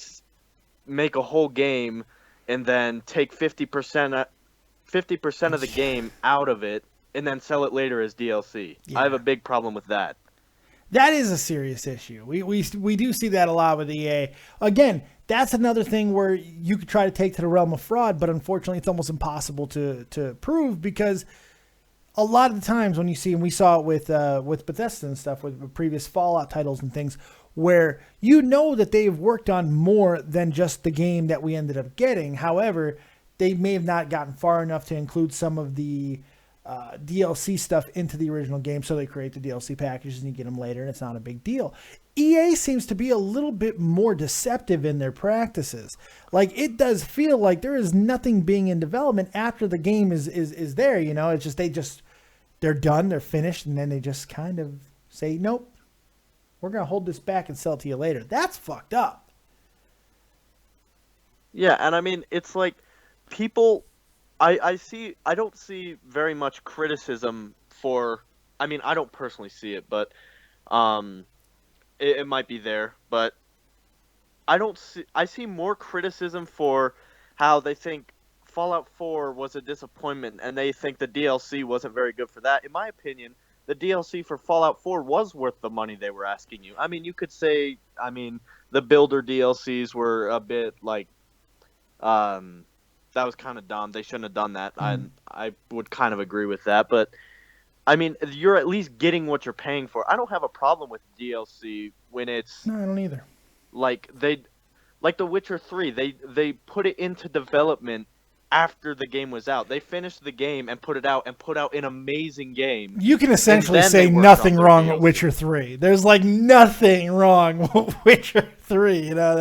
make a whole game and then take 50% of the game out of it and then sell it later as DLC. Yeah. I have a big problem with that.
That is a serious issue. We do see that a lot with EA. Again, that's another thing where you could try to take to the realm of fraud, but unfortunately it's almost impossible to prove, because a lot of the times when you see, and we saw it with Bethesda and stuff, with previous Fallout titles and things, where you know that they've worked on more than just the game that we ended up getting. However, they may have not gotten far enough to include some of the DLC stuff into the original game, so they create the DLC packages and you get them later, and it's not a big deal. EA seems to be a little bit more deceptive in their practices. Like, it does feel like there is nothing being in development after the game is there, you know? It's just they're done, they're finished, and then they just kind of say, nope, we're going to hold this back and sell it to you later. That's fucked up.
Yeah, and I mean, it's like people... I don't see very much criticism for... I mean, I don't personally see it, but it might be there. But I see more criticism for how they think Fallout 4 was a disappointment, and they think the DLC wasn't very good for that. In my opinion, the DLC for Fallout 4 was worth the money they were asking you. I mean, you could say, the Builder DLCs were a bit like... that was kind of dumb. They shouldn't have done that. I would kind of agree with that. But, I mean, you're at least getting what you're paying for. I don't have a problem with DLC when it's...
No, I don't either.
Like The Witcher 3, they put it into development after the game was out. They finished the game and put out an amazing game.
You can essentially say nothing wrong with Witcher 3. There's like nothing wrong with Witcher 3. You know,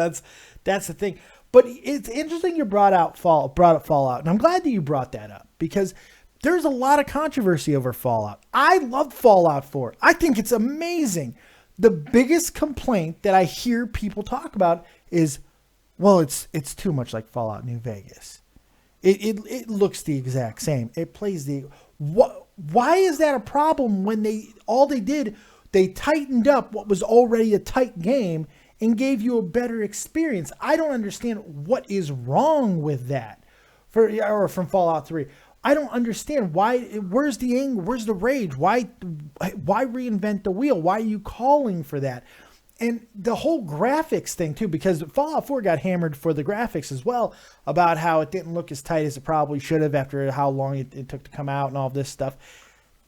that's the thing. But it's interesting you brought up Fallout, and I'm glad that you brought that up, because there's a lot of controversy over Fallout. I love Fallout 4. I think it's amazing. The biggest complaint that I hear people talk about is, well, it's too much like Fallout New Vegas. It looks the exact same. It plays why is that a problem when they tightened up what was already a tight game and gave you a better experience? I don't understand what is wrong with that from Fallout 3. I don't understand where's the anger, where's the rage? Why reinvent the wheel? Why are you calling for that? And the whole graphics thing too, because Fallout 4 got hammered for the graphics as well, about how it didn't look as tight as it probably should have after how long it took to come out and all this stuff.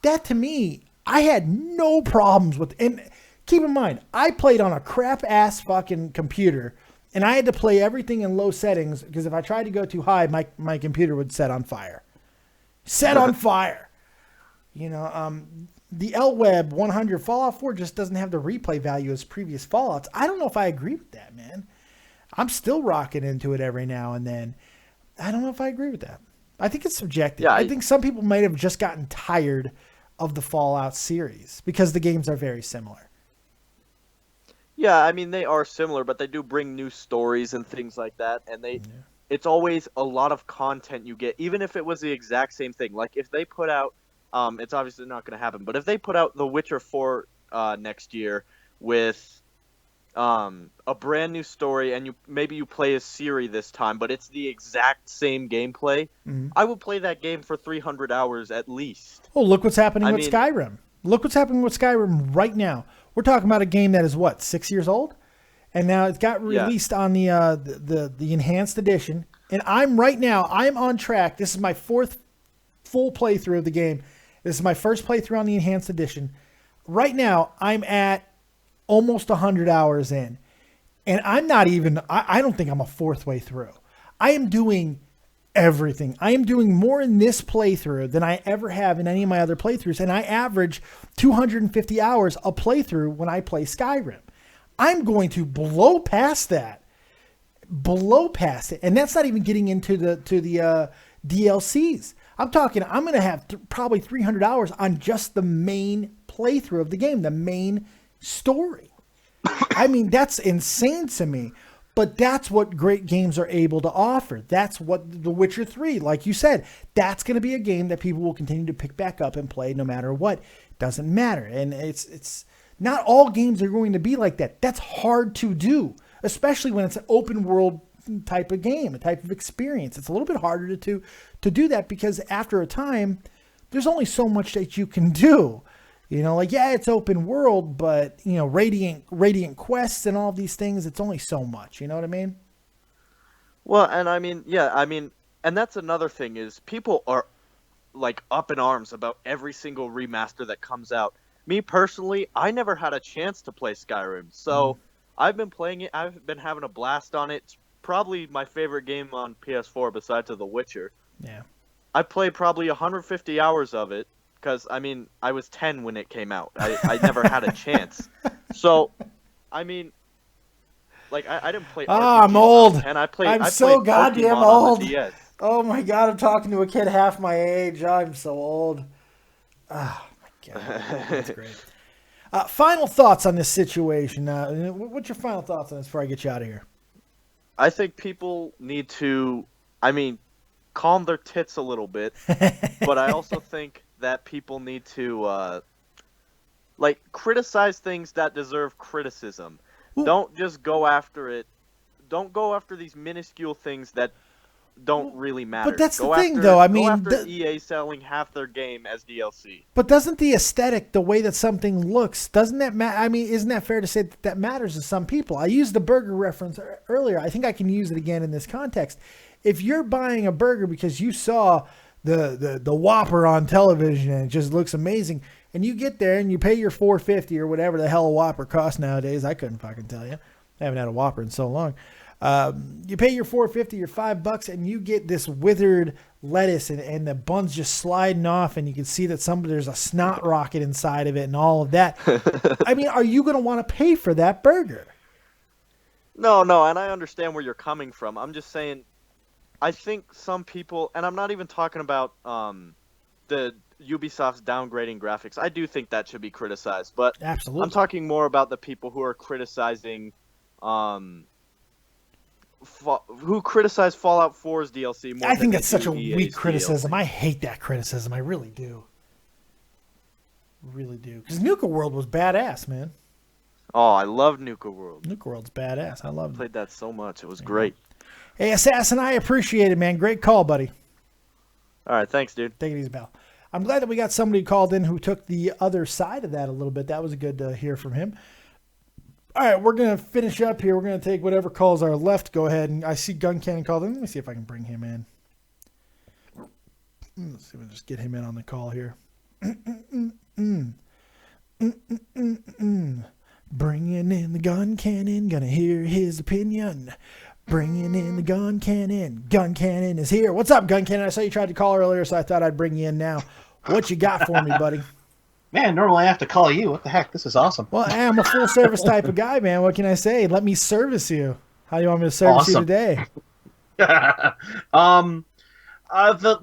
That, to me, I had no problems with. And keep in mind, I played on a crap-ass fucking computer, and I had to play everything in low settings, because if I tried to go too high, my computer would set on fire. Set on fire. You know, the LWeb 100 Fallout 4 just doesn't have the replay value as previous Fallouts. I don't know if I agree with that, man. I'm still rocking into it every now and then. I don't know if I agree with that. I think it's subjective. Yeah, I think some people might have just gotten tired of the Fallout series because the games are very similar.
Yeah, I mean, they are similar, but they do bring new stories and things like that, and it's always a lot of content you get, even if it was the exact same thing. Like, if they put out, it's obviously not going to happen, but if they put out The Witcher 4 next year with a brand new story, and maybe you play as Ciri this time, but it's the exact same gameplay, I would play that game for 300 hours at least.
Oh, look what's happening with Skyrim. Look what's happening with Skyrim right now. We're talking about a game that is, 6 years old? And now it got released on the enhanced edition. And I'm on track. This is my fourth full playthrough of the game. This is my first playthrough on the enhanced edition. Right now, I'm at almost 100 hours in. And I'm not even, I don't think I'm a fourth way through. I am doing everything. I am doing more in this playthrough than I ever have in any of my other playthroughs. And I average 250 hours a playthrough when I play Skyrim. I'm going to blow past that. And that's not even getting into the DLCs. I'm going to have probably 300 hours on just the main playthrough of the game, the main story. I mean, that's insane to me. But that's what great games are able to offer. That's what The Witcher 3, like you said, that's going to be a game that people will continue to pick back up and play no matter what. Doesn't matter. And it's not all games are going to be like that. That's hard to do, especially when it's an open world type of game, a type of experience. It's a little bit harder to do that because after a time, there's only so much that you can do. You know, like, yeah, it's open world, but, you know, Radiant quests and all of these things, it's only so much. You know what I mean?
Well, and I mean, yeah, I mean, and that's another thing is people are like up in arms about every single remaster that comes out. Me personally, I never had a chance to play Skyrim, so I've been playing it. I've been having a blast on it. It's probably my favorite game on PS4 besides The Witcher.
Yeah.
I played probably 150 hours of it because, I mean, I was 10 when it came out. I never had a chance. So, I mean, like, I didn't play
Ah, I'm old.
And I
I'm so
played
goddamn
Pokemon
old.
on the DS.
Oh my God, I'm talking to a kid half my age. I'm so old. Oh my God, that's great. Final thoughts on this situation. What's your final thoughts on this before I get you out of here?
I think people need to, I mean, calm their tits a little bit, but I also think that people need to, like, criticize things that deserve criticism. Don't just go after it. Don't go after these minuscule things that don't really matter.
But that's the thing, though. I mean,
go after EA selling half their game as DLC.
But doesn't the aesthetic, the way that something looks, doesn't that matter? I mean, isn't that fair to say that that matters to some people? I used the burger reference earlier. I think I can use it again in this context. If you're buying a burger because you saw the Whopper on television and it just looks amazing, and you get there and you pay your $4.50 or whatever the hell a Whopper costs nowadays, I couldn't fucking tell you. I haven't had a Whopper in so long. You pay your $4.50 or $5 and you get this withered lettuce and the bun's just sliding off and you can see that there's a snot rocket inside of it and all of that. I mean, are you going to want to pay for that burger?
No, and I understand where you're coming from. I'm just saying, I think some people, and I'm not even talking about the Ubisoft's downgrading graphics. I do think that should be criticized, but
absolutely,
I'm talking more about the people who are criticizing who criticize Fallout 4's DLC more.
I think that's such a weak criticism. DLC. I hate that criticism. I really do. Really do. Because Nuka World was badass, man.
Oh, I love Nuka World.
Nuka World's badass. I love it.
Played that so much. It was great.
Hey, Assassin, I appreciate it, man. Great call, buddy.
All right, thanks, dude.
Take it easy, pal. I'm glad that we got somebody called in who took the other side of that a little bit. That was good to hear from him. All right, we're going to finish up here. We're going to take whatever calls are left. Go ahead. And I see Guncannon called in. Let me see if I can bring him in. Let's see if we can just get him in on the call here. Bringing in the Guncannon. Going to hear his opinion. Bringing in the Guncannon. Guncannon is here. What's up, Guncannon? I saw you tried to call earlier, so I thought I'd bring you in now. What you got for me, buddy?
Man, normally I have to call you. What the heck? This is awesome.
Well, I'm a full service type of guy, man. What can I say? Let me service you. How do you want me to service you today?
The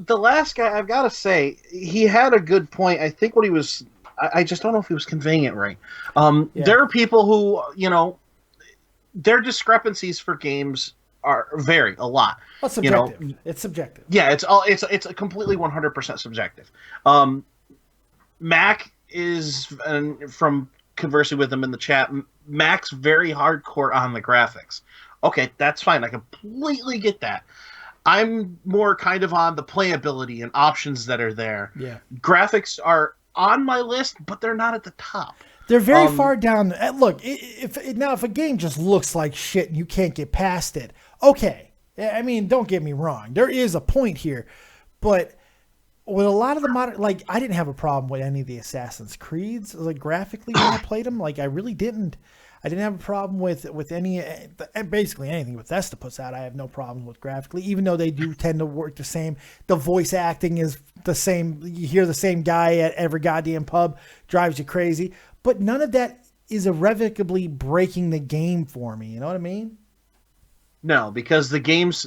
last guy, I've got to say, he had a good point. I think what he was, I just don't know if he was conveying it right. There are people who, you know, their discrepancies for games vary a lot.
Well, it's subjective.
You know,
it's subjective.
Yeah, it's a completely 100% subjective. Mac is, from conversing with him in the chat, Mac's very hardcore on the graphics. Okay, that's fine. I completely get that. I'm more kind of on the playability and options that are there.
Yeah.
Graphics are on my list, but they're not at the top.
They're very far down. Look, if a game just looks like shit and you can't get past it, okay. I mean, don't get me wrong. There is a point here, but with a lot of the modern, like, I didn't have a problem with any of the Assassin's Creeds, like, graphically when I played them. Like, I really didn't. I didn't have a problem with any, basically anything Bethesda puts out. I have no problems with graphically, even though they do tend to work the same. The voice acting is the same. You hear the same guy at every goddamn pub, drives you crazy. But none of that is irrevocably breaking the game for me. You know what I mean?
No, because the game's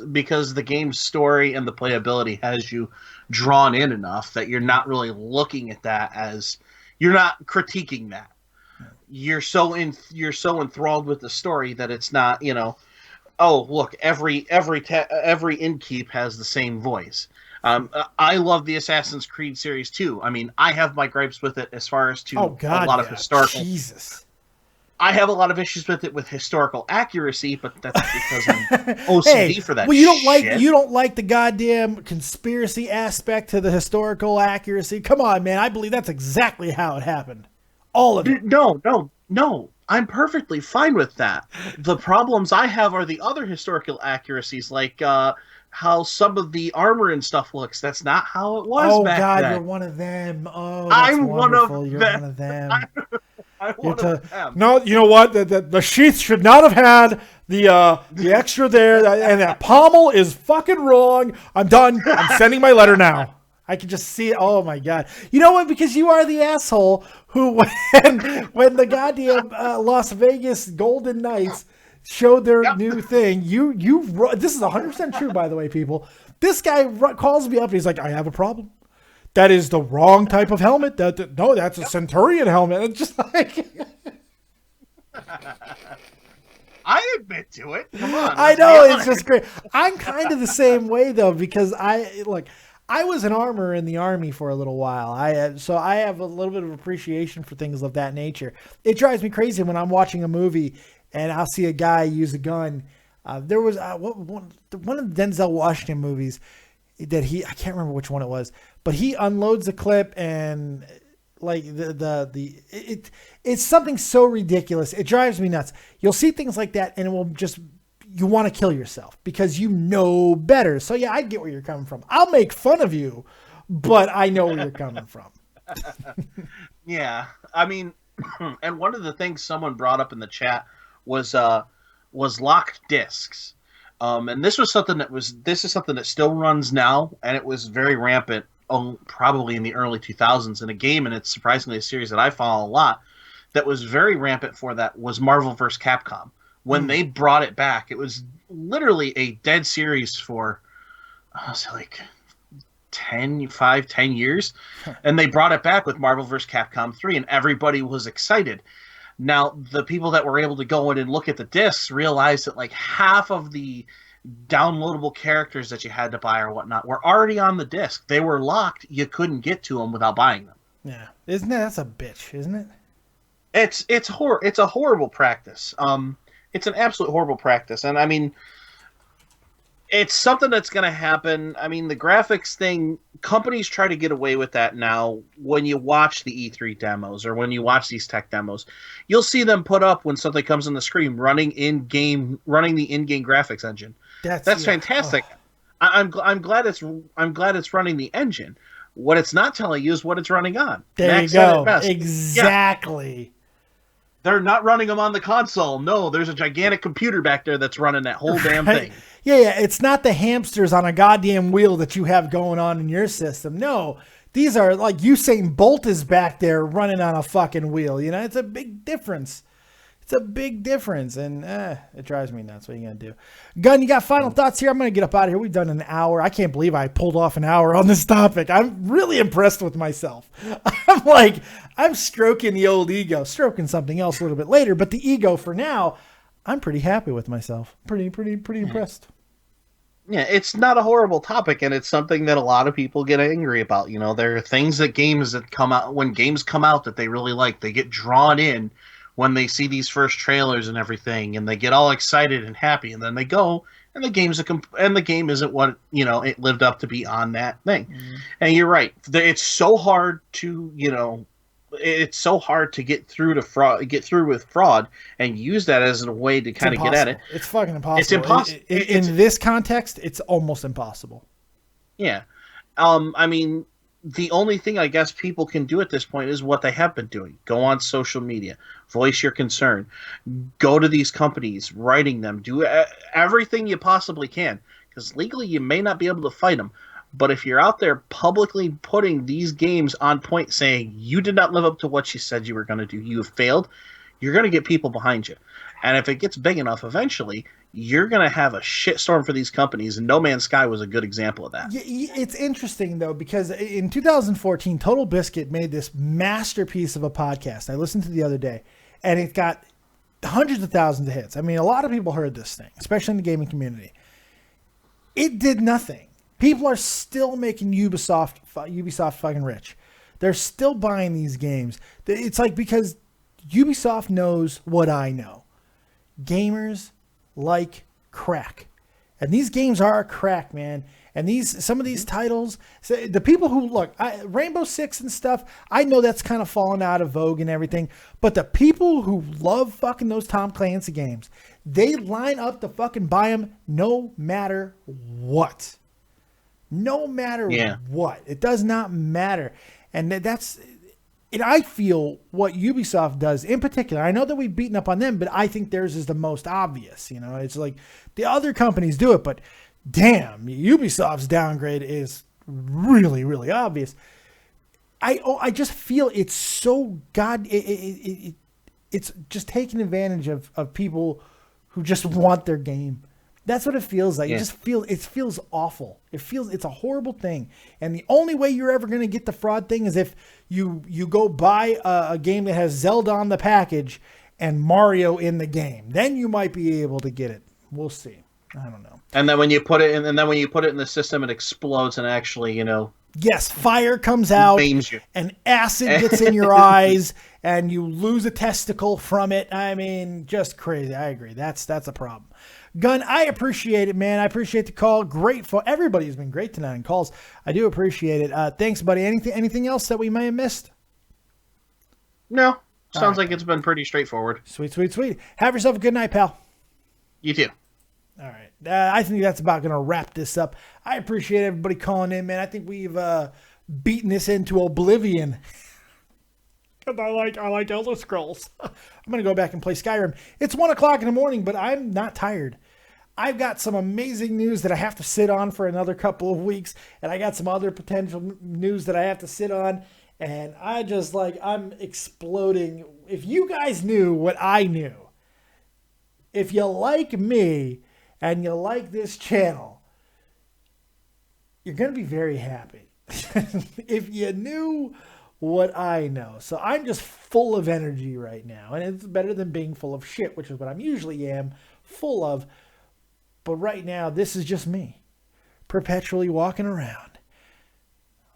story and the playability has you drawn in enough that you're not really looking at that as, you're not critiquing that. You're so enthralled with the story that it's not, you know, oh, look, every innkeep has the same voice. I love the Assassin's Creed series too. I mean, I have my gripes with it as far as to a lot of historical.
Jesus.
I have a lot of issues with it with historical accuracy, but that's because I'm OCD for that.
Well, you don't
shit.
like the goddamn conspiracy aspect to the historical accuracy. Come on, man. I believe that's exactly how it happened. All of it.
No. I'm perfectly fine with that. The problems I have are the other historical accuracies, like how some of the armor and stuff looks. That's not how it was back
God,
then.
you're one of them. Oh, that's
I'm
wonderful.
one of
You're
them.
one of them.
I'm one of them.
No, you know what? The sheath should not have had the extra there, and that pommel is fucking wrong. I'm done. I'm sending my letter now. I can just see it. Oh my God. You know what? Because you are the asshole who, when the goddamn Las Vegas Golden Knights showed their new thing, this is 100% true, by the way, people. This guy calls me up and he's like, I have a problem. That is the wrong type of helmet. No, that's a Centurion helmet. It's just like...
I admit to it. Come on.
I know, it's just great. I'm kind of the same way, though, because I was an armor in the Army for a little while. So I have a little bit of appreciation for things of that nature. It drives me crazy when I'm watching a movie and I'll see a guy use a gun. There was one of the Denzel Washington movies that I can't remember which one it was, but he unloads a clip and like it's something so ridiculous. It drives me nuts. You'll see things like that and it will just, you want to kill yourself because you know better. So yeah, I get where you're coming from. I'll make fun of you, but I know where you're coming from.
Yeah. I mean, and one of the things someone brought up in the chat was locked discs. And this is something that still runs now, and it was very rampant probably in the early 2000s in a game, and it's surprisingly a series that I follow a lot, that was very rampant for that was Marvel vs. Capcom. When they brought it back, it was literally a dead series for, I was like 10 years. And they brought it back with Marvel vs. Capcom 3, and everybody was excited. Now, the people that were able to go in and look at the discs realized that like half of the downloadable characters that you had to buy or whatnot were already on the disc. They were locked. You couldn't get to them without buying them.
Yeah. That's a bitch, isn't it?
It's a horrible practice. It's an absolute horrible practice. And I mean, it's something that's going to happen. I mean, the graphics thing, companies try to get away with that now. When you watch the E3 demos or when you watch these tech demos, you'll see them put up when something comes on the screen running the in-game graphics engine. That's fantastic. Oh. I'm glad it's running the engine. What it's not telling you is what it's running on.
There you go. Exactly.
Yeah. They're not running them on the console. No, there's a gigantic computer back there that's running that whole damn thing.
Yeah, it's not the hamsters on a goddamn wheel that you have going on in your system. No, these are like Usain Bolt is back there running on a fucking wheel. You know, it's a big difference. It's a big difference, and it drives me nuts. What are you going to do? Gun, you got final thoughts here? I'm going to get up out of here. We've done an hour. I can't believe I pulled off an hour on this topic. I'm really impressed with myself. I'm stroking the old ego, stroking something else a little bit later, but the ego for now, I'm pretty happy with myself. Pretty impressed.
Yeah, it's not a horrible topic, and it's something that a lot of people get angry about. You know, there are things that come out, when games come out that they really like, they get drawn in when they see these first trailers and everything, and they get all excited and happy, and then they go, and the game isn't what, you know, it lived up to be on that thing. Mm-hmm. And you're right. It's so hard to, you know, get through with fraud and use that as a way to kind of get at it.
It's fucking impossible.
It's impossible.
In this context, it's almost impossible.
Yeah. I mean, the only thing I guess people can do at this point is what they have been doing. Go on social media, voice your concern, go to these companies, writing them, do everything you possibly can. Because legally you may not be able to fight them. But if you're out there publicly putting these games on point saying you did not live up to what you said you were going to do, you have failed, you're going to get people behind you. And if it gets big enough, eventually, you're going to have a shitstorm for these companies, and No Man's Sky was a good example of that.
It's interesting, though, because in 2014, Total Biscuit made this masterpiece of a podcast. I listened to it the other day, and it got hundreds of thousands of hits. I mean, a lot of people heard this thing, especially in the gaming community. It did nothing. People are still making Ubisoft fucking rich. They're still buying these games. It's like because Ubisoft knows what I know. Gamers like crack. And these games are crack, man. And some of these titles, the people who look, Rainbow Six and stuff, I know that's kind of fallen out of vogue and everything. But the people who love fucking those Tom Clancy games, they line up to fucking buy them no matter what. No matter what. It does not matter. And I feel what Ubisoft does in particular, I know that we've beaten up on them, but I think theirs is the most obvious. You know, it's like the other companies do it, but damn, Ubisoft's downgrade is really, really obvious. I just feel it's so it's just taking advantage of people who just want their game. That's what it feels like. Yeah. It feels awful. It's a horrible thing. And the only way you're ever going to get the fraud thing is if you go buy a game that has Zelda on the package and Mario in the game. Then you might be able to get it. We'll see. I don't know.
And then when you put it in, the system, it explodes and actually,
yes, fire comes out and acid gets in your eyes and you lose a testicle from it. I mean, just crazy. I agree. That's a problem. Gun, I appreciate it, man. I appreciate the call. Grateful. Everybody's been great tonight on calls. I do appreciate it. Thanks, buddy. Anything else that we may have missed?
No. Sounds like it's been pretty straightforward.
Sweet, sweet, sweet. Have yourself a good night, pal.
You too.
All right. I think that's about going to wrap this up. I appreciate everybody calling in, man. I think we've beaten this into oblivion. Because I like Elder Scrolls. I'm going to go back and play Skyrim. It's 1 o'clock in the morning, but I'm not tired. I've got some amazing news that I have to sit on for another couple of weeks, and I got some other potential news that I have to sit on, and I'm exploding. If you guys knew what I knew, if you like me and you like this channel, you're going to be very happy. If you knew what I know. So I'm just full of energy right now, and it's better than being full of shit, which is what I'm usually full of. But right now, this is just me, perpetually walking around.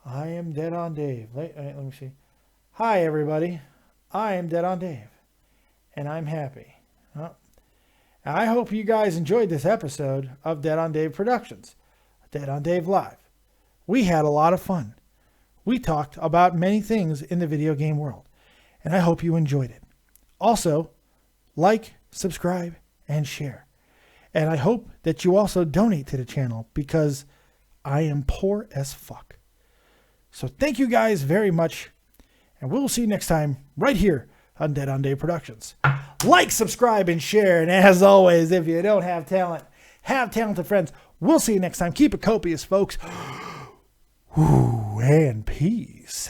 I am Dead on Dave. Let me see. Hi, everybody. I am Dead on Dave, and I'm happy. I hope you guys enjoyed this episode of Dead on Dave Productions, Dead on Dave Live. We had a lot of fun. We talked about many things in the video game world, and I hope you enjoyed it. Also, like, subscribe, and share. And I hope that you also donate to the channel because I am poor as fuck. So thank you guys very much, and we'll see you next time right here on Dead on Dave Productions. Like, subscribe, and share. And as always, if you don't have talent, have talented friends. We'll see you next time. Keep it copious, folks. Ooh, and peace.